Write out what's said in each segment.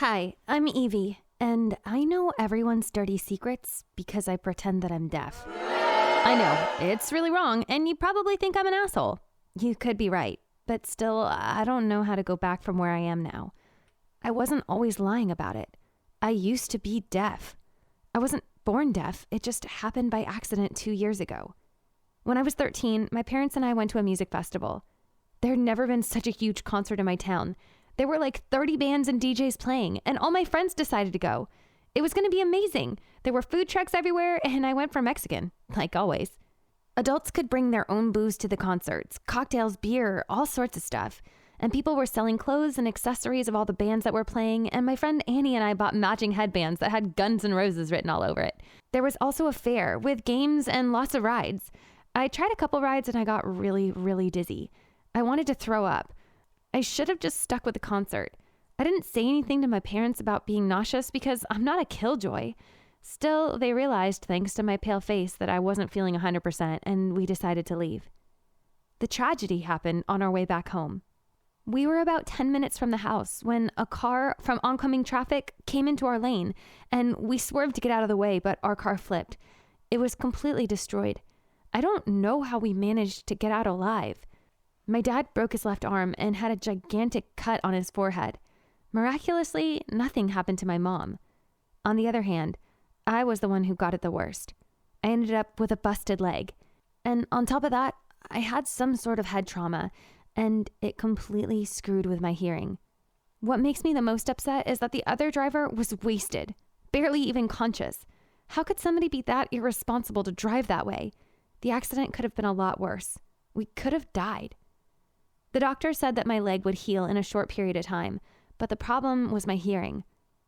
Hi, I'm Evie, and I know everyone's dirty secrets because I pretend that I'm deaf. I know, it's really wrong, and you probably think I'm an asshole. You could be right, but still, I don't know how to go back from where I am now. I wasn't always lying about it. I used to be deaf. I wasn't born deaf, it just happened by accident 2 years ago. When I was 13, my parents and I went to a music festival. There had never been such a huge concert in my town. There were like 30 bands and DJs playing, and all my friends decided to go. It was going to be amazing. There were food trucks everywhere, and I went for Mexican, like always. Adults could bring their own booze to the concerts, cocktails, beer, all sorts of stuff. And people were selling clothes and accessories of all the bands that were playing, and my friend Annie and I bought matching headbands that had Guns N' Roses written all over it. There was also a fair with games and lots of rides. I tried a couple rides and I got really, really dizzy. I wanted to throw up. I should have just stuck with the concert. I didn't say anything to my parents about being nauseous because I'm not a killjoy. Still, they realized, thanks to my pale face, that I wasn't feeling 100%, and we decided to leave. The tragedy happened on our way back home. We were about 10 minutes from the house when a car from oncoming traffic came into our lane, and we swerved to get out of the way, but our car flipped. It was completely destroyed. I don't know how we managed to get out alive. My dad broke his left arm and had a gigantic cut on his forehead. Miraculously, nothing happened to my mom. On the other hand, I was the one who got it the worst. I ended up with a busted leg. And on top of that, I had some sort of head trauma, and it completely screwed with my hearing. What makes me the most upset is that the other driver was wasted, barely even conscious. How could somebody be that irresponsible to drive that way? The accident could have been a lot worse. We could have died. The doctor said that my leg would heal in a short period of time, but the problem was my hearing.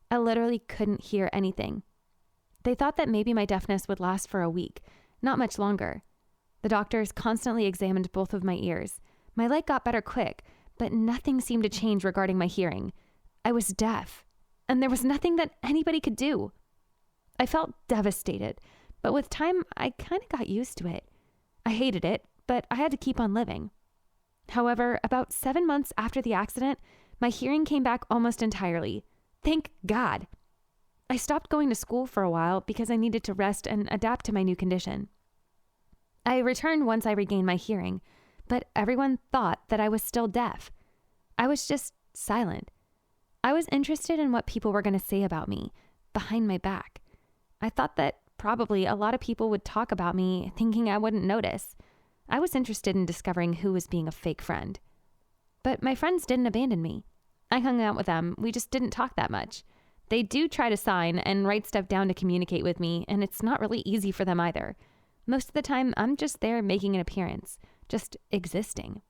I literally couldn't hear anything. They thought that maybe my deafness would last for a week, not much longer. The doctors constantly examined both of my ears. My leg got better quick, but nothing seemed to change regarding my hearing. I was deaf, and there was nothing that anybody could do. I felt devastated, but with time, I kind of got used to it. I hated it, but I had to keep on living. However, about 7 months after the accident, my hearing came back almost entirely. Thank God. I stopped going to school for a while because I needed to rest and adapt to my new condition. I returned once I regained my hearing, but everyone thought that I was still deaf. I was just silent. I was interested in what people were going to say about me, behind my back. I thought that probably a lot of people would talk about me, thinking I wouldn't notice. I was interested in discovering who was being a fake friend. But my friends didn't abandon me. I hung out with them. We just didn't talk that much. They do try to sign and write stuff down to communicate with me, and it's not really easy for them either. Most of the time, I'm just there making an appearance, just existing.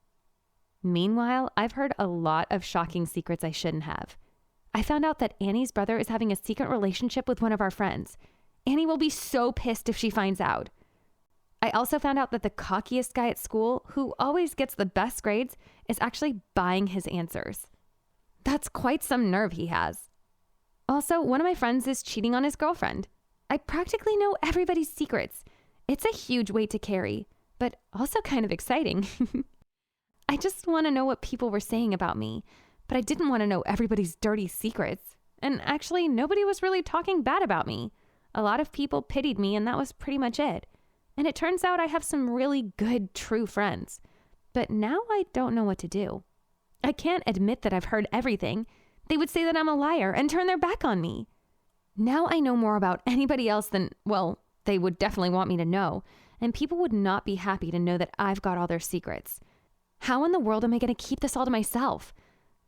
Meanwhile, I've heard a lot of shocking secrets I shouldn't have. I found out that Annie's brother is having a secret relationship with one of our friends. Annie will be so pissed if she finds out. I also found out that the cockiest guy at school, who always gets the best grades, is actually buying his answers. That's quite some nerve he has. Also, one of my friends is cheating on his girlfriend. I practically know everybody's secrets. It's a huge weight to carry, but also kind of exciting. I just want to know what people were saying about me, but I didn't want to know everybody's dirty secrets. And actually, nobody was really talking bad about me. A lot of people pitied me, and that was pretty much it. And it turns out I have some really good, true friends. But now I don't know what to do. I can't admit that I've heard everything. They would say that I'm a liar and turn their back on me. Now I know more about anybody else than, well, they would definitely want me to know. And people would not be happy to know that I've got all their secrets. How in the world am I going to keep this all to myself?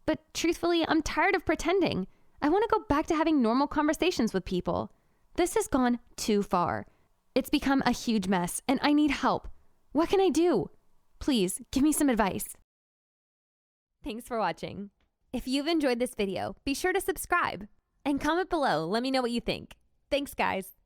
But truthfully, I'm tired of pretending. I want to go back to having normal conversations with people. This has gone too far. It's become a huge mess, and I need help. What can I do? Please, give me some advice. Thanks for watching. If you've enjoyed this video, be sure to subscribe and comment below. Let me know what you think. Thanks, guys.